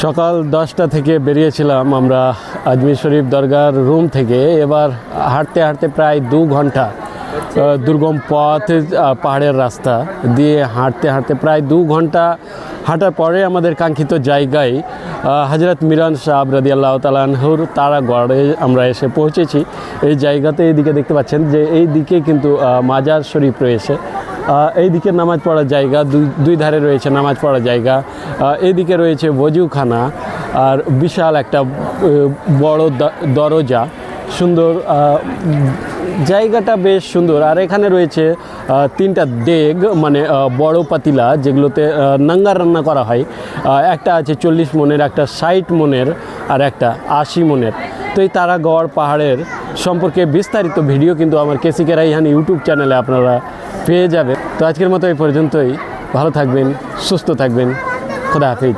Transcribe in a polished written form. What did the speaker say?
সকাল 10টা থেকে বেরিয়েছিলাম আমরা আজমির শরীফ দরগার রুম থেকে। এবার হাঁটতে হাঁটতে প্রায় 2 ঘন্টা দুর্গম পথ, পাহাড়ের রাস্তা দিয়ে হাঁটতে হাঁটতে প্রায় 2 ঘন্টা হাঁটার পরে আমাদের কাঙ্ক্ষিত জায়গায় হজরত মিরান সাহেব রাদিয়াল্লাহু তাআলা আনহুর তারাগড়ে আমরা এসে পৌঁছেছি। এই জায়গাতে এইদিকে দেখতে পাচ্ছেন যে এই দিকে কিন্তু মাজার শরীফ রয়েছে। এই দিকে নামাজ পড়ার জায়গা, দুই ধারে রয়েছে নামাজ পড়ার জায়গা। এইদিকে রয়েছে ওযুখানা আর বিশাল একটা বড় দরজা, সুন্দর জায়গাটা বেশ সুন্দর। আর এখানে রয়েছে 3টা দেগ, মানে বড় পাতিলা, যেগুলোতে নাঙ্গার রান্না করা হয়। একটা আছে 40 মনের, একটা 60 মনের, আর একটা 80 মনের। তো এই তারাগড় পাহাড়ের সম্পর্কে বিস্তারিত ভিডিও কিন্তু আমার কেসিকে রাইহান ইউটিউব চ্যানেলে আপনারা পেয়ে যাবেন। তো আজকের মতো এই পর্যন্তই। ভালো থাকবেন, সুস্থ থাকবেন, খোদা হাফেজ।